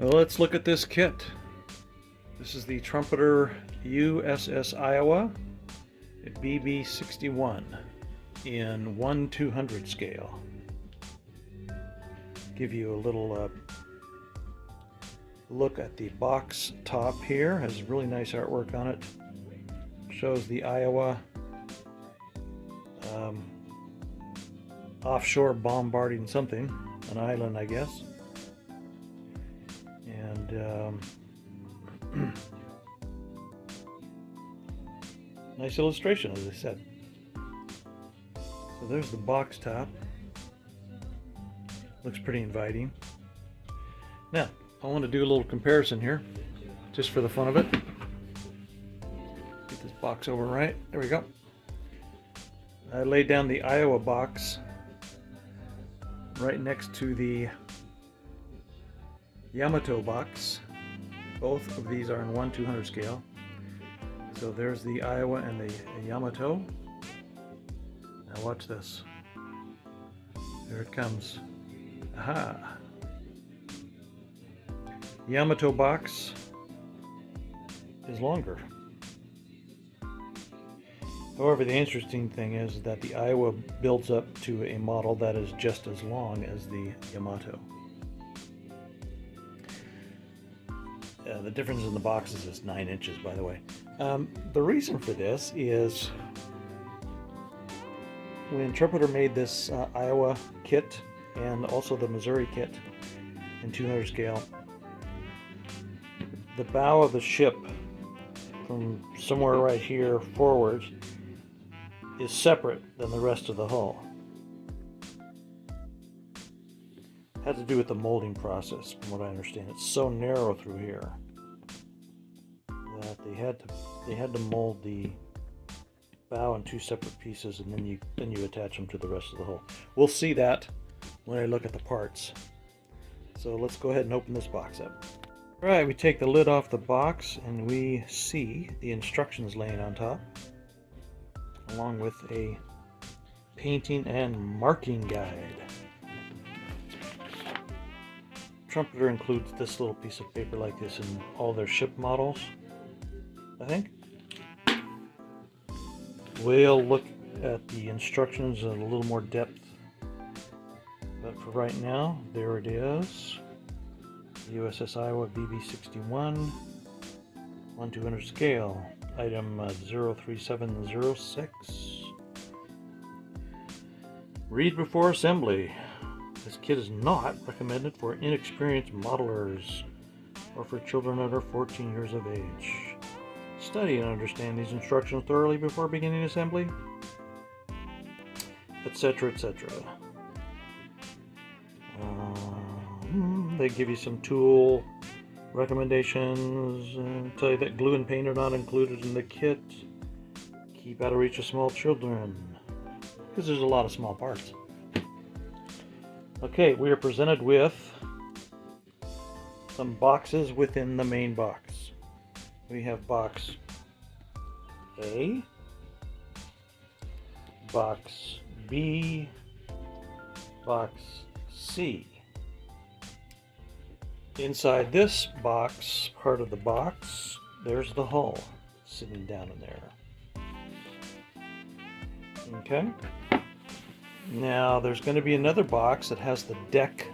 Well, let's look at this kit. This is the Trumpeter USS Iowa BB-61 in 1/200 scale. Give you a little look at the box top here. Has really nice artwork on it. Shows the Iowa offshore bombarding something, an island, I guess. And nice illustration, as I said. So there's the box top. Looks pretty inviting. Now, I want to do a little comparison here, just for the fun of it. Get this box over right. There we go. I laid down the Iowa box right next to the Yamato box. Both of these are in 1/200 scale. So there's the Iowa and the Yamato. Now watch this. There it comes. Aha! The Yamato box is longer. However, the interesting thing is that the Iowa builds up to a model that is just as long as the Yamato. The difference in the boxes is 9 inches, by the way. The reason for this is when Trumpeter made this Iowa kit and also the Missouri kit in 200 scale, the bow of the ship from somewhere right here forward is separate than the rest of the hull. Had to do with the molding process, from what I understand. It's so narrow through here that they had to mold the bow in 2 separate pieces, and then you attach them to the rest of the hull. We'll see that when I look at the parts. So let's go ahead and open this box up. All right, we take the lid off the box and we see the instructions laying on top, along with a painting and marking guide. Trumpeter includes this little piece of paper like this in all their ship models, I think. We'll look at the instructions in a little more depth, but for right now, there it is. USS Iowa BB-61, 1/200 scale, item 03706. Read before assembly. This kit is not recommended for inexperienced modelers or for children under 14 years of age. Study and understand these instructions thoroughly before beginning assembly, etc., etc. They give you some tool recommendations, tell you that glue and paint are not included in the kit. Keep out of reach of small children, because there's a lot of small parts. Okay, we are presented with some boxes within the main box. We have box A, box B, box C. Inside this box, part of the box, there's the hull sitting down in there. Okay. Now there's going to be another box that has the deck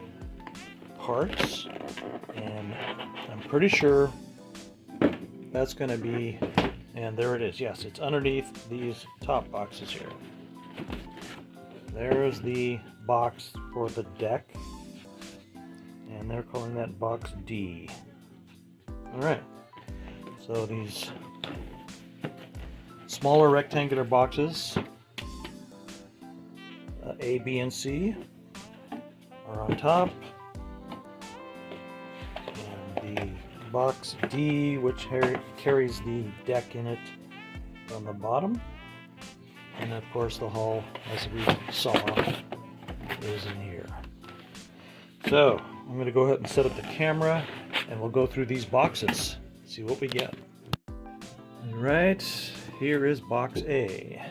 parts, and I'm pretty sure that's going to be, and there it is. Yes, it's underneath these top boxes here. There's the box for the deck, and they're calling that box D. Alright, so these smaller rectangular boxes, A, B, and C, are on top, and the box D, which carries the deck in it, on the bottom, and of course the hull, as we saw, is in here. So I'm going to go ahead and set up the camera, and we'll go through these boxes, see what we get. Alright, here is box A.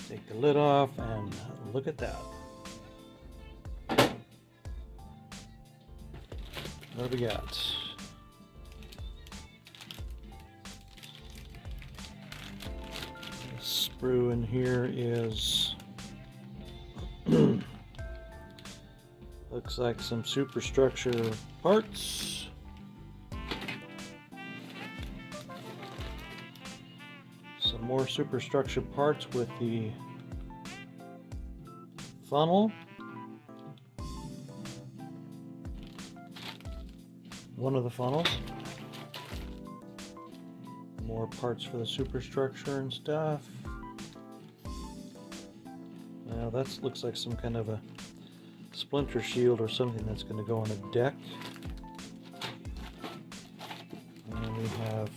Take the lid off and look at that. What do we got? The sprue in here is looks like some superstructure parts. Some more superstructure parts with the funnel. One of the funnels. More parts for the superstructure and stuff. Now that looks like some kind of a splinter shield or something that's going to go on a deck. And we have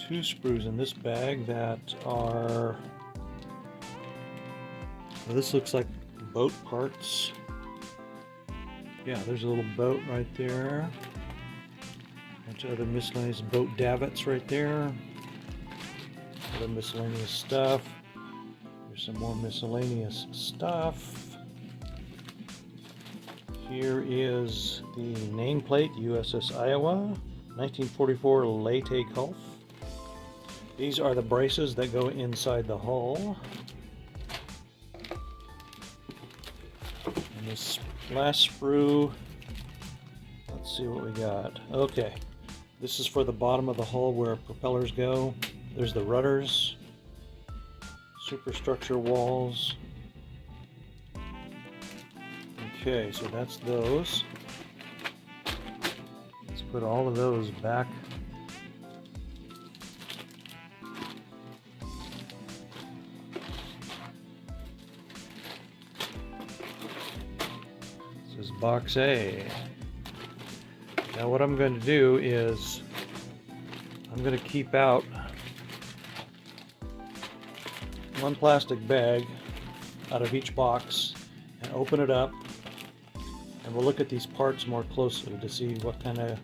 2 sprues in this bag that are, well, this looks like boat parts. Yeah, there's a little boat right there. Bunch of other miscellaneous boat davits right there. Other miscellaneous stuff. There's some more miscellaneous stuff. Here is the nameplate, USS Iowa, 1944 Leyte Gulf. These are the braces that go inside the hull. And this last sprue, let's see what we got. Okay, this is for the bottom of the hull where propellers go. There's the rudders, superstructure walls. Okay, so that's those. Let's put all of those back. This is box A. Now what I'm going to do is I'm going to keep out one plastic bag out of each box and open it up, and we'll look at these parts more closely to see what kind of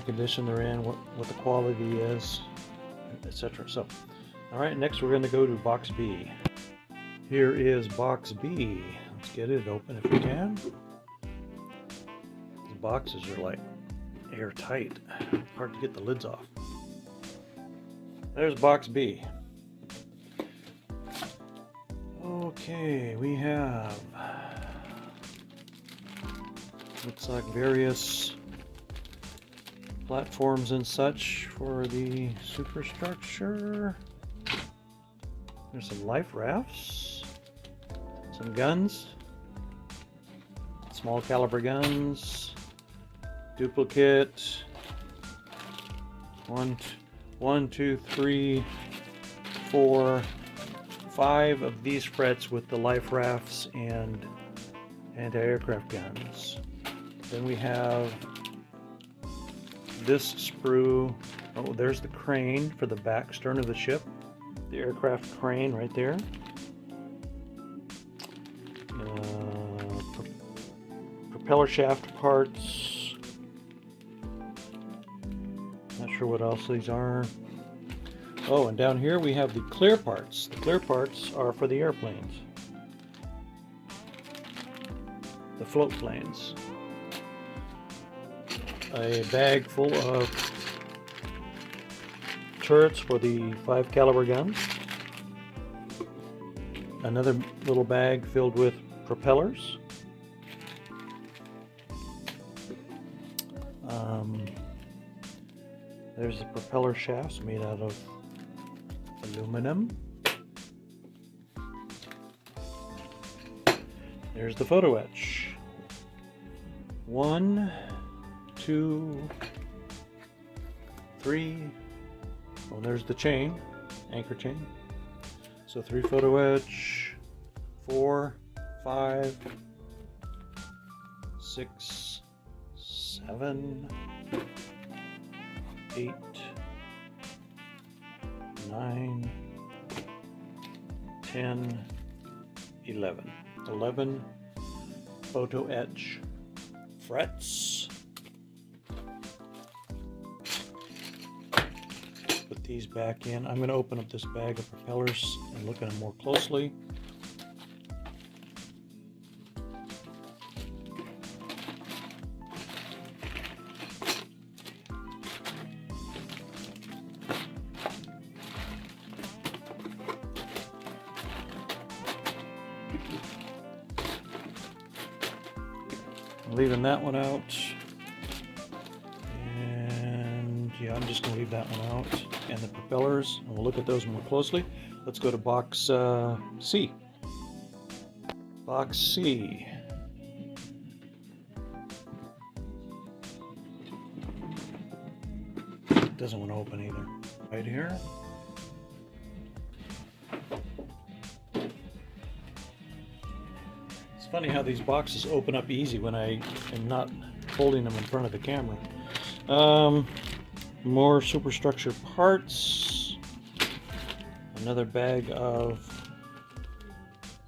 condition they're in, what the quality is, etc. So, all right, next we're going to go to box B. Here is box B. Let's get it open if we can. The boxes are like airtight. Hard to get the lids off. There's box B. Okay, we have, looks like various platforms and such for the superstructure. There's some life rafts, some guns, small caliber guns, duplicate, one, two, three, 4, 5 of these frets with the life rafts and anti-aircraft guns. Then we have this sprue. Oh, there's the crane for the back stern of the ship. The aircraft crane right there. Propeller shaft parts. Not sure what else these are. Oh, and down here we have the clear parts. The clear parts are for the airplanes. The float planes. A bag full of turrets for the 5 caliber guns. Another little bag filled with propellers. There's the propeller shafts made out of aluminum. There's the photo etch. 1, 2, 3. Oh, there's the chain, anchor chain. So 3 photo etch, 4, 5, 6, 7, 8, 9, 10, 11. 11 photo etch frets. Put these back in. I'm going to open up this bag of propellers and look at them more closely. leaving that one out. And yeah, I'm just going to leave that one out. And the propellers, and we'll look at those more closely. Let's go to box C. Box C. Doesn't want to open either. Right here. It's funny how these boxes open up easy when I am not holding them in front of the camera. More superstructure parts. Another bag of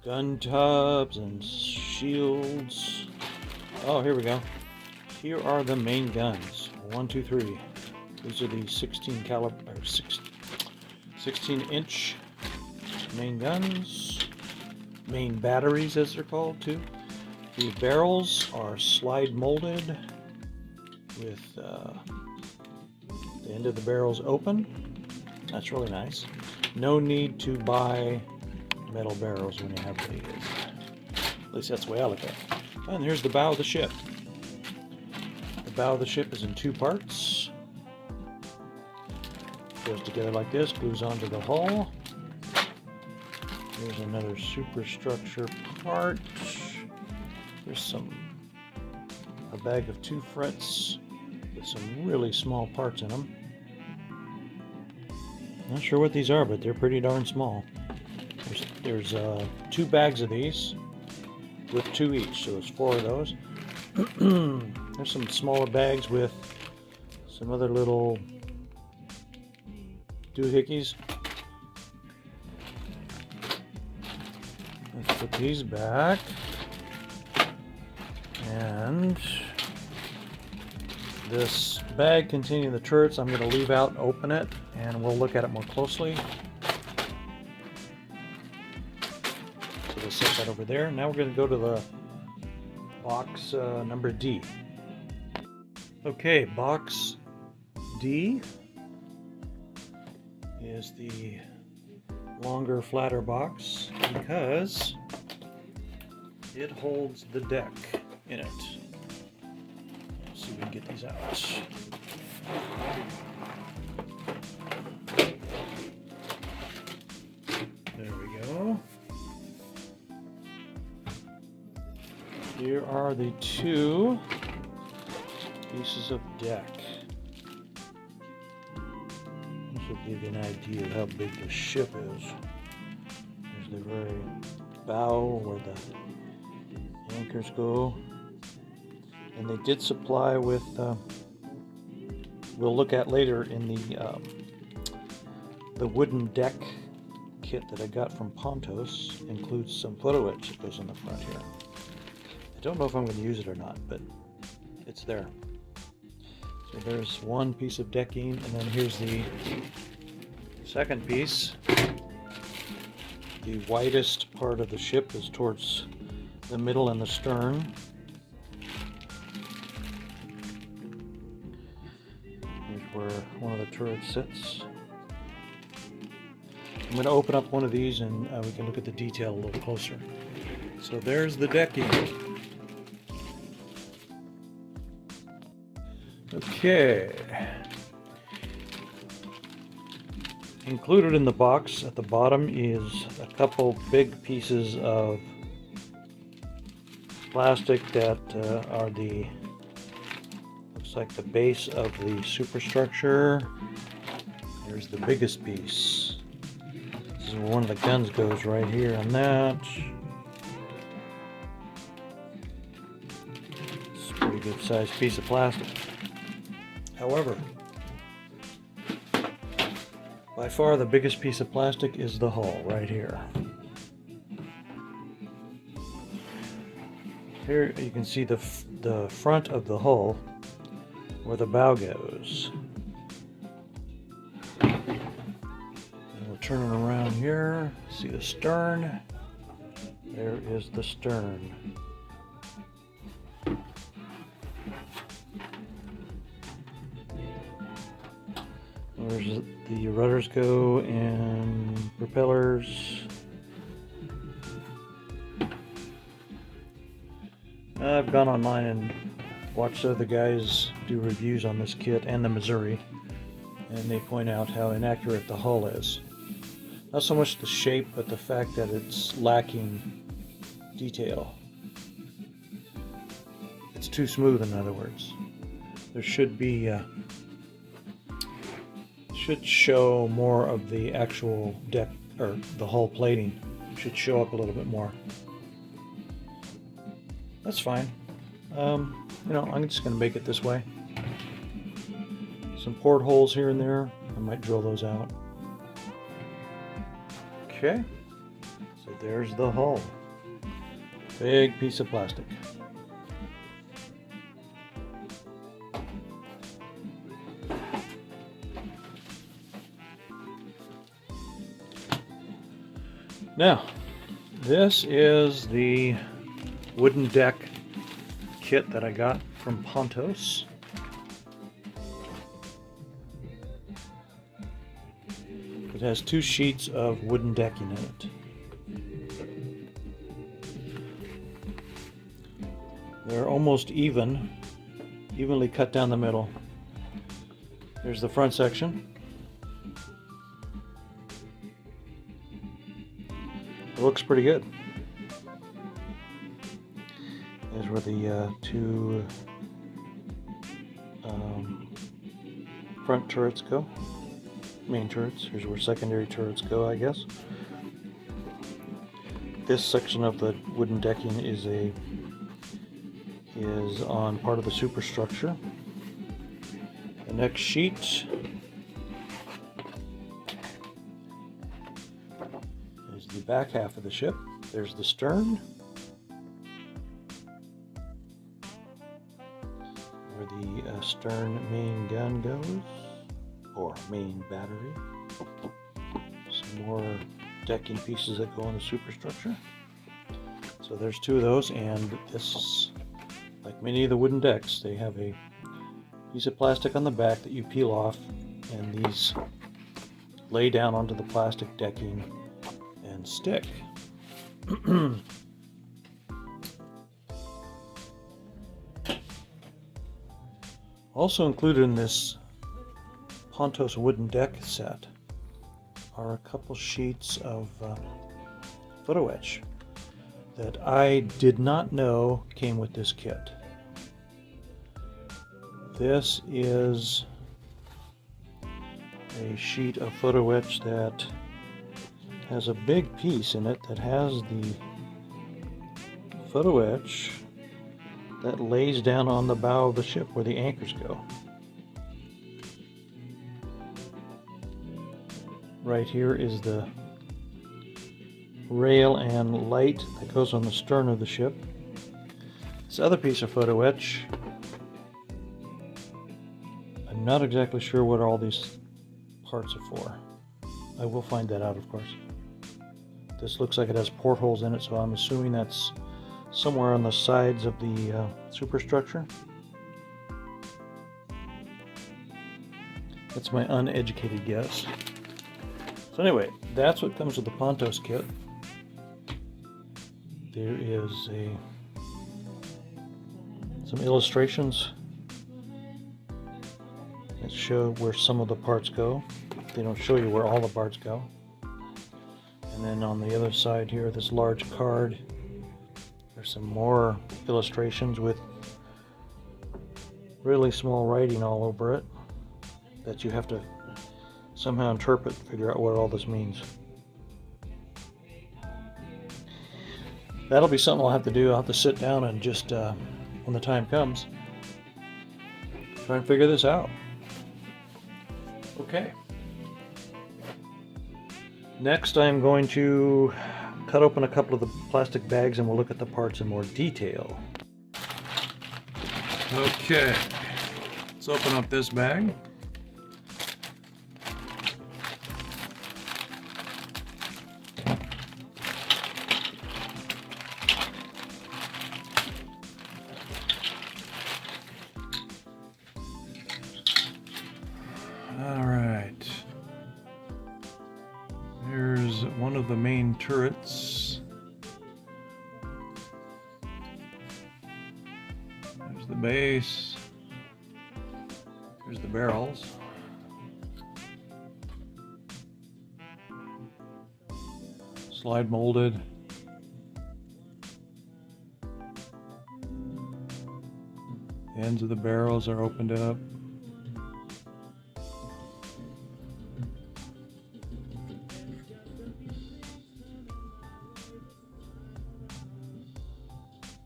gun tubs and shields. Oh, here we go. Here are the main guns. 1, 2, 3. These are the 16 inch main guns. Main batteries, as they're called, too. The barrels are slide molded with the end of the barrels open. That's really nice. No need to buy metal barrels when you have these. At least that's the way I look at it. And here's the bow of the ship. The bow of the ship is in 2 parts. Goes together like this, glues onto the hull. Here's another superstructure part. There's a bag of 2 frets with some really small parts in them. Not sure what these are, but they're pretty darn small. There's 2 bags of these with 2 each, so there's 4 of those. There's some smaller bags with some other little doohickeys. Let's put these back. And this bag containing the turrets I'm going to leave out and open it, and we'll look at it more closely. So we'll set that over there. Now we're going to go to the box number D. Okay, box D is the longer, flatter box because it holds the deck in it. Let's see if we can get these out. There we go. Here are the 2 pieces of deck. This will give you an idea of how big the ship is. There's the very bow where the anchors go. And they did supply with, we'll look at later in the wooden deck kit that I got from Pontos, includes some photo etch that goes on the front here. I don't know if I'm going to use it or not, but it's there. So there's one piece of decking, and then here's the second piece. The widest part of the ship is towards the middle and the stern. Here's where one of the turrets sits. I'm going to open up one of these and we can look at the detail a little closer. So there's the decking. Okay. Included in the box at the bottom is a couple big pieces of plastic that are the, looks like the base of the superstructure. There's the biggest piece. This is where one of the guns goes, right here on that. It's a pretty good sized piece of plastic. However, by far the biggest piece of plastic is the hull right here. Here you can see the front of the hull where the bow goes. And we'll turn it around here. See the stern. There is the stern. Where's the rudders go and propellers. I've gone online and watched other guys do reviews on this kit and the Missouri, and they point out how inaccurate the hull is. Not so much the shape, but the fact that it's lacking detail. It's too smooth, in other words. There should be should show more of the actual deck, or the hull plating should show up a little bit more. That's fine. You know, I'm just going to make it this way. Some portholes here and there. I might drill those out. Okay. So there's the hull. Big piece of plastic. Now, this is the wooden deck kit that I got from Pontos. It has 2 sheets of wooden decking in it. They're almost evenly cut down the middle. There's the front section. It looks pretty good. There's where the 2 front turrets go. Main turrets. Here's where secondary turrets go, I guess. This section of the wooden decking is on part of the superstructure. The next sheet is the back half of the ship. There's the stern, where the stern main gun goes, or main battery. Some more decking pieces that go on the superstructure. So there's 2 of those, and this, like many of the wooden decks, they have a piece of plastic on the back that you peel off, and these lay down onto the plastic decking and stick. Also included in this Pontos wooden deck set are a couple sheets of photo etch that I did not know came with this kit. This is a sheet of photo etch that has a big piece in it that has the photo etch that lays down on the bow of the ship where the anchors go. Right here is the rail and light that goes on the stern of the ship. This other piece of photo etch, I'm not exactly sure what all these parts are for. I will find that out, of course. This looks like it has portholes in it, so I'm assuming that's somewhere on the sides of the superstructure. That's my uneducated guess. So anyway, that's what comes with the Pontos kit. There is some illustrations that show where some of the parts go. They don't show you where all the parts go. And then on the other side here, this large card, there's some more illustrations with really small writing all over it that you have to somehow interpret, figure out what all this means. That'll be something I'll have to do. I'll have to sit down and just, when the time comes, try and figure this out. Okay. Next, I'm going to cut open a couple of the plastic bags and we'll look at the parts in more detail. Okay, let's open up this bag. Alright, here's one of the main turrets. the base. Here's the barrels. Slide molded. The ends of the barrels are opened up.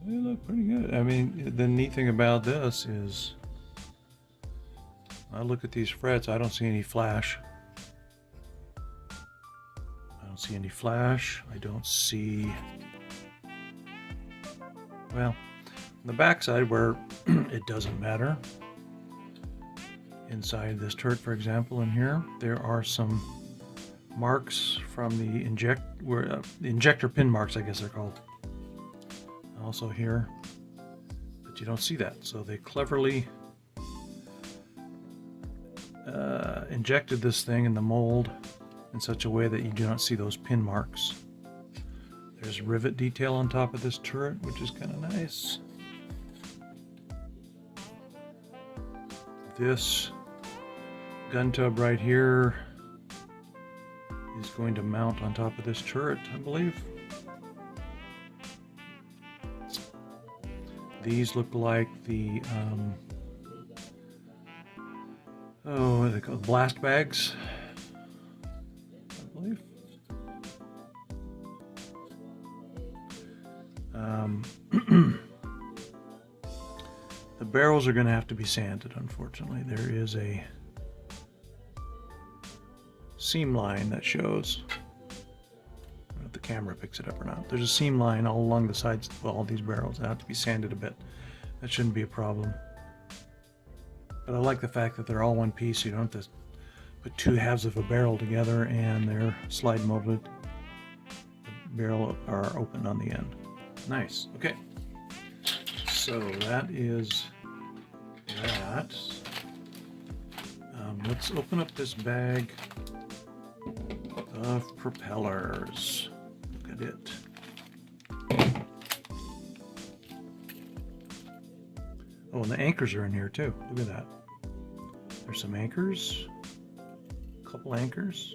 They look pretty good. I mean, the neat thing about this is I look at these frets, I don't see any flash. I don't see any flash. I don't see, well, on the back side where it doesn't matter. Inside this turret, for example, in here, there are some marks from the injector pin marks, I guess they're called. Also here, but you don't see that. So they cleverly injected this thing in the mold in such a way that you do not see those pin marks. There's rivet detail on top of this turret, which is kind of nice. This gun tub right here is going to mount on top of this turret, I believe. These look like the what are they called? Blast bags, I believe. The barrels are going to have to be sanded, unfortunately. There is a seam line that shows. I don't know if the camera picks it up or not. There's a seam line all along the sides of all these barrels that have to be sanded a bit. That shouldn't be a problem. But I like the fact that they're all one piece, so you don't have to put two halves of a barrel together, and they're slide molded. The barrel are open on the end. Nice. Okay. So that is that. Let's open up this bag of propellers. Look at it. Oh, and the anchors are in here too. Look at that. There's some anchors. A couple anchors.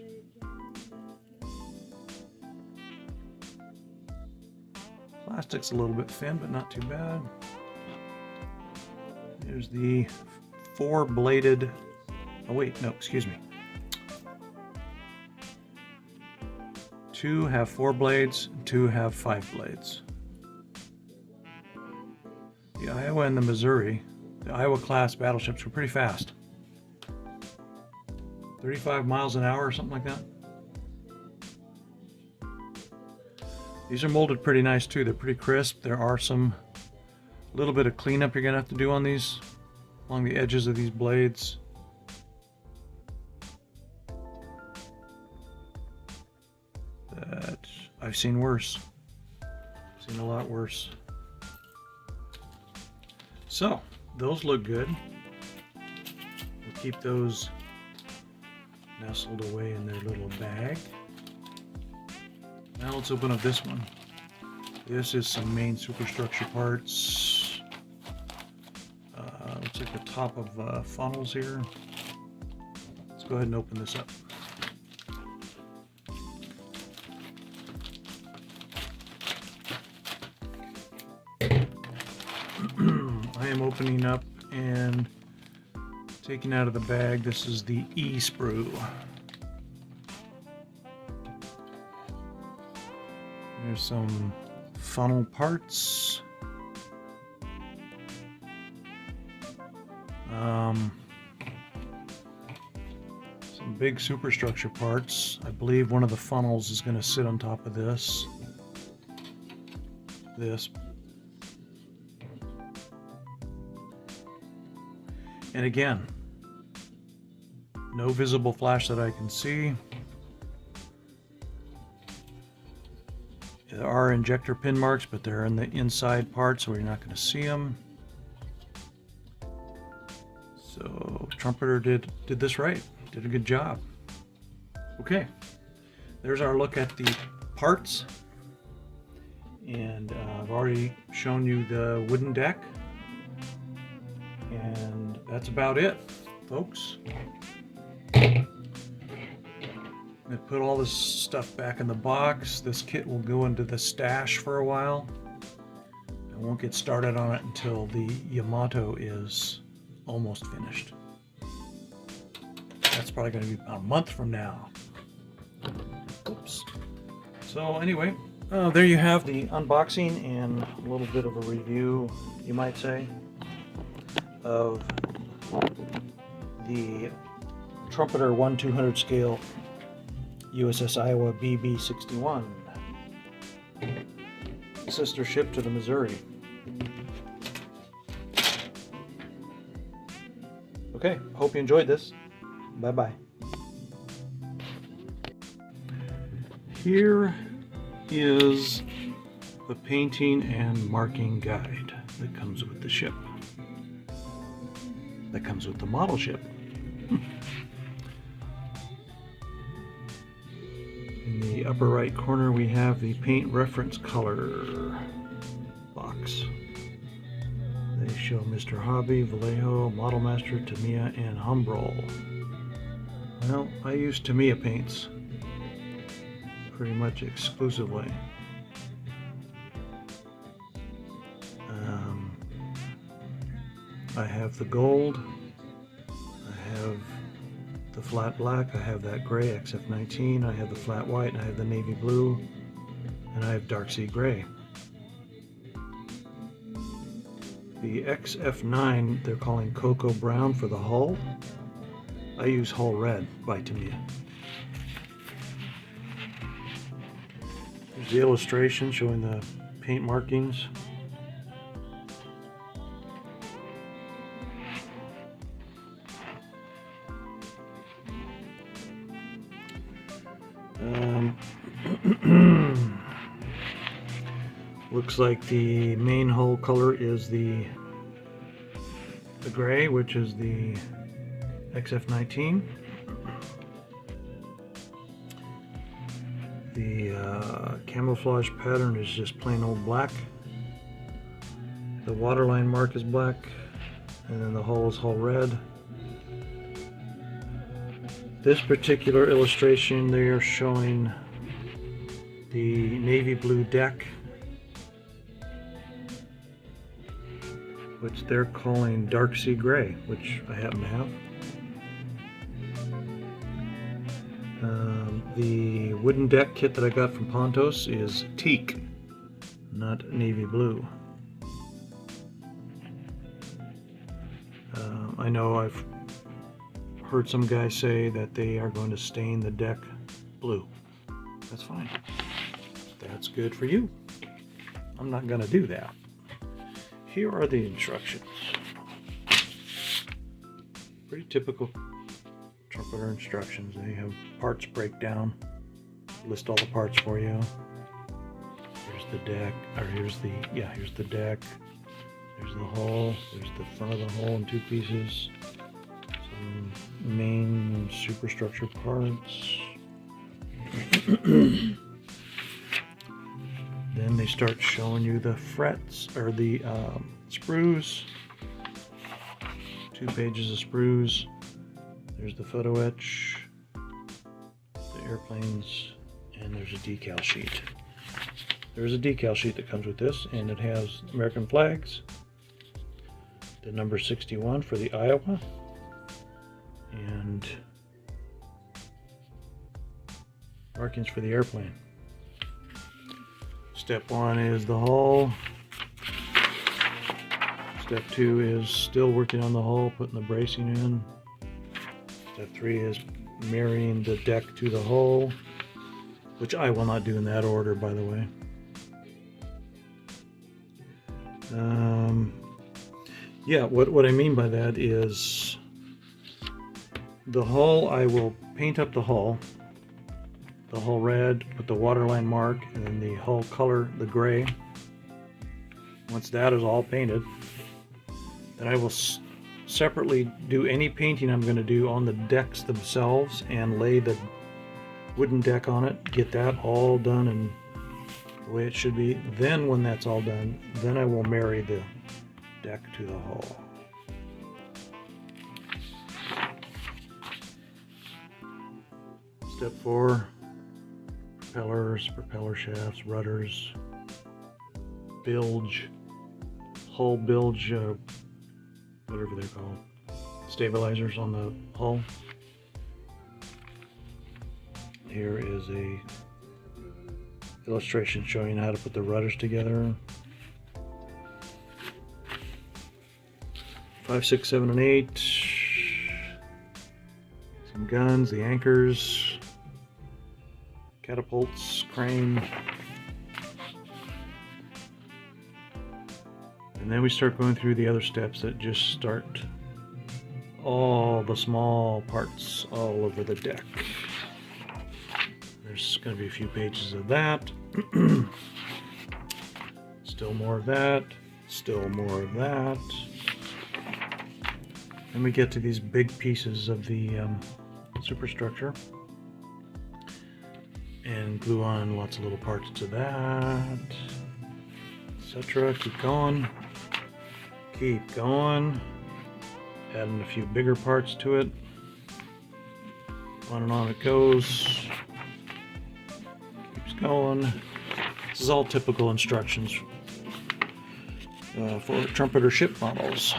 Plastic's a little bit thin, but not too bad. There's the four-bladed... Oh wait, no, excuse me. Two have 4 blades, and 2 have 5 blades. The Iowa and the Missouri, the Iowa class battleships were pretty fast. 35 miles an hour or something like that. These are molded pretty nice too. They're pretty crisp. There are some little bit of cleanup you're gonna have to do on these, along the edges of these blades. That I've seen worse. I've seen a lot worse. So those look good. We'll keep those nestled away in their little bag. Now let's open up this one. This is some main superstructure parts. Looks like the top of funnels here. Let's go ahead and open this up. I am opening up and taking out of the bag. This is the E-sprue. There's some funnel parts. Some big superstructure parts. I believe one of the funnels is going to sit on top of this. And again, no visible flash that I can see. There are injector pin marks, but they're in the inside part, so you're not going to see them. So Trumpeter did this right. Did a good job. Okay, there's our look at the parts. And I've already shown you the wooden deck. And that's about it, folks. I put all this stuff back in the box. This kit will go into the stash for a while. I won't get started on it until the Yamato is almost finished. That's probably going to be about a month from now. Oops. So anyway, there you have the unboxing and a little bit of a review, you might say, of the Trumpeter 1/200 scale USS Iowa BB-61, sister ship to the Missouri. Okay, hope you enjoyed this. Bye-bye. Here is the painting and marking guide that comes with the ship. That comes with the model ship. In the upper right corner we have the paint reference color box. They show Mr. Hobby, Vallejo, Model Master, Tamiya, and Humbrol. Well, I use Tamiya paints pretty much exclusively. I have the gold, I have the flat black, I have that gray XF19, I have the flat white, and I have the navy blue, and I have dark sea gray. The XF9 they're calling cocoa brown for the hull. I use hull red by Tamiya. There's the illustration showing the paint markings. Looks like the main hull color is the gray, which is the XF19. The camouflage pattern is just plain old black. The waterline mark is black, and then the hull is hull red. This particular illustration, they are showing the navy blue deck, which they're calling dark sea gray, which I happen to have. The wooden deck kit that I got from Pontos is teak, not navy blue. I know I've heard some guys say that they are going to stain the deck blue. That's fine. That's good for you. I'm not going to do that. Here are the instructions. Pretty typical Trumpeter instructions. They have parts breakdown, list all the parts for you. Here's the deck, or here's the deck. There's the hull. There's the front of the hull in two pieces. Some main superstructure parts. Then they start showing you the frets, or the sprues. 2 pages of sprues. There's the photo etch, the airplanes, and there's a decal sheet. There's a decal sheet that comes with this, and it has American flags, the number 61 for the Iowa, and markings for the airplane. Step 1 is the hull. Step 2 is still working on the hull, putting the bracing in. Step 3 is marrying the deck to the hull, which I will not do in that order, by the way. Yeah, what I mean by that is the hull, I will paint up the hull red, put the waterline mark, and then the hull color, the gray. Once that is all painted, then I will separately do any painting I'm going to do on the decks themselves and lay the wooden deck on it, get that all done and the way it should be. Then when that's all done, then I will marry the deck to the hull. Step 4, propellers, propeller shafts, rudders, bilge, hull bilge, whatever they're called, stabilizers on the hull. Here is a illustration showing how to put the rudders together. 5, 6, 7, and 8. Some guns, the anchors, catapults, crane. And then we start going through the other steps that just start all the small parts all over the deck. There's going to be a few pages of that. Still more of that. Still more of that. And we get to these big pieces of the superstructure. And glue on lots of little parts to that, etc. Keep going. Keep going. Adding a few bigger parts to it. On and on it goes. Keeps going. This is all typical instructions for Trumpeter ship models.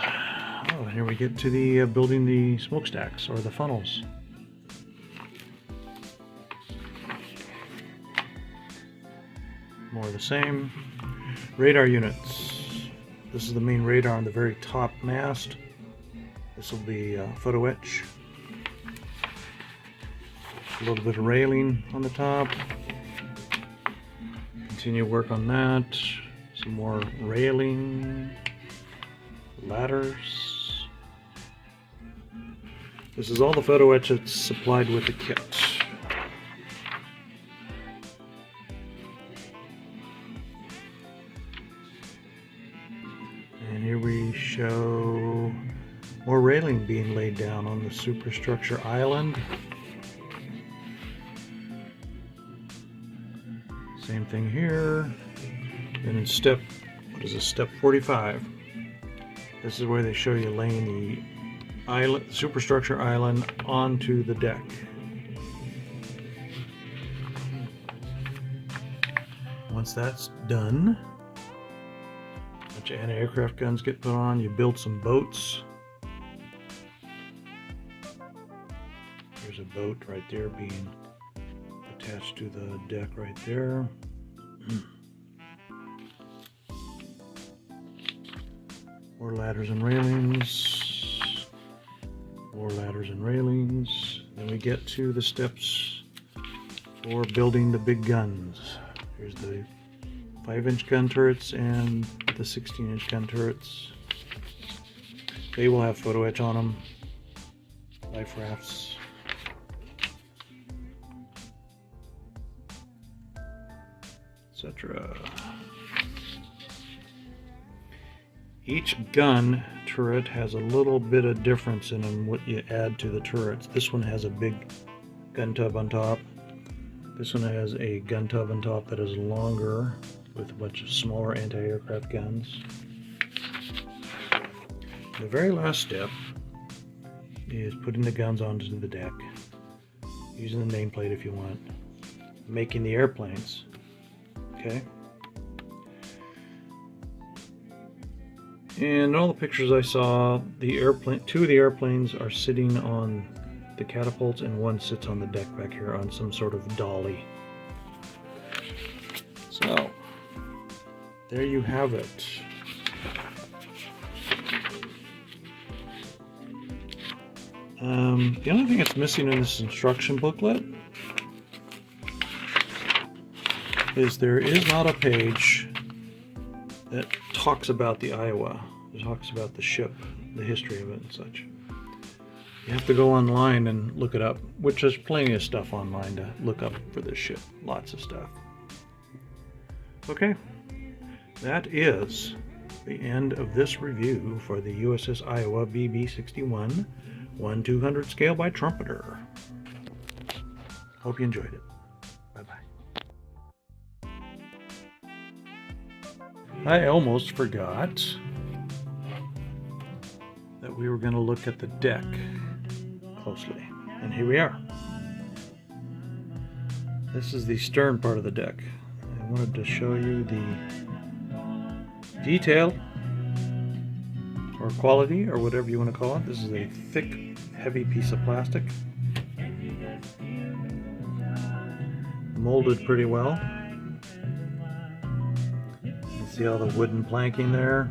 Oh, here we get to the building the smokestacks or the funnels. More of the same. Radar units. This is the main radar on the very top mast. This will be photo etch. A little bit of railing on the top. Continue work on that. Some more railing. Ladders. This is all the photo etch that's supplied with the kit. And here we show more railing being laid down on the superstructure island. Same thing here. And in step, what is this, step 45? This is where they show you laying the island, superstructure island onto the deck. Once that's done, a bunch of anti-aircraft guns get put on. You build some boats. There's a boat right there being attached to the deck right there. More ladders and railings. More ladders and railings. Then we get to the steps for building the big guns. Here's the 5-inch gun turrets and the 16-inch gun turrets. They will have photo etch on them. Life rafts. Etc. Each gun turret has a little bit of difference in what you add to the turrets. This one has a big gun tub on top. This one has a gun tub on top that is longer with a bunch of smaller anti-aircraft guns. The very last step is putting the guns onto the deck, using the nameplate if you want, making the airplanes. Okay. And all the pictures I saw, the airplane, 2 of the airplanes are sitting on the catapults and one sits on the deck back here on some sort of dolly. So, there you have it. The only thing that's missing in this instruction booklet is there is not a page that talks about the Iowa. It talks about the ship, the history of it and such. You have to go online and look it up, which there's plenty of stuff online to look up for this ship. Lots of stuff. Okay, that is the end of this review for the USS Iowa BB-61 1/200 scale by Trumpeter. Hope you enjoyed it. Bye-bye. I almost forgot that we were going to look at the deck closely, and here we are. This is the stern part of the deck. I wanted to show you the detail or quality or whatever you want to call it. This is a thick, heavy piece of plastic. Molded pretty well. You see all the wooden planking there.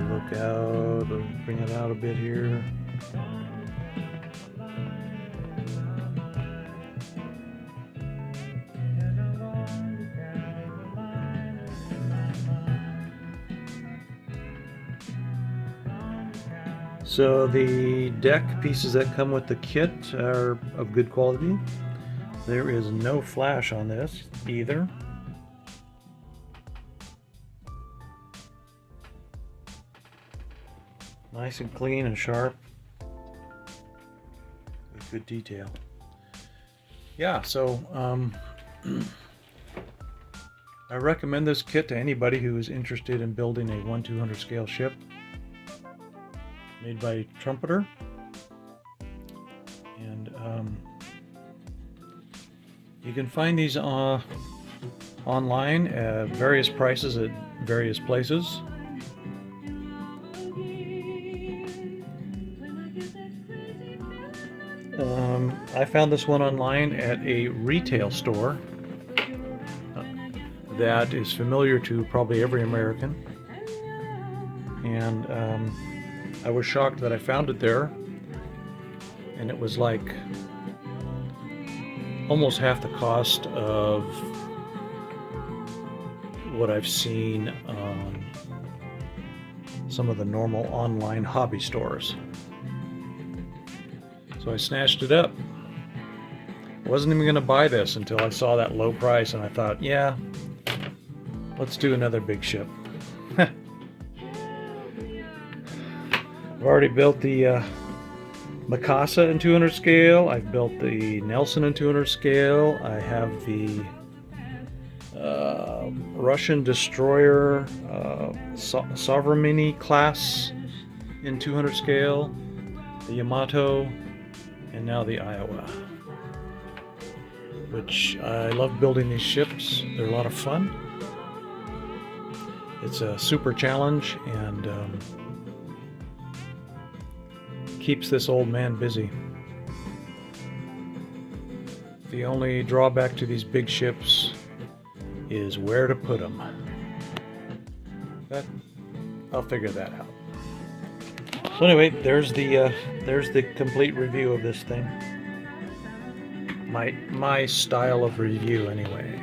Look out, I'll bring it out a bit here. So the deck pieces that come with the kit are of good quality. There is no flash on this either. Nice and clean and sharp with good detail. Yeah, so I recommend this kit to anybody who is interested in building a 1/200 scale ship made by Trumpeter. And you can find these online at various prices at various places. I found this one online at a retail store that is familiar to probably every American, and I was shocked that I found it there, and it was like almost half the cost of what I've seen on some of the normal online hobby stores. So I snatched it up. I wasn't even going to buy this until I saw that low price, and I thought, yeah, let's do another big ship. I've already built the Mikasa in 200 scale. I've built the Nelson in 200 scale. I have the Russian destroyer Sovereign class in 200 scale, the Yamato, and now the Iowa, which I love building these ships. They're a lot of fun. It's a super challenge and keeps this old man busy. The only drawback to these big ships is where to put them. But I'll figure that out. So anyway, there's the complete review of this thing. My style of review anyway.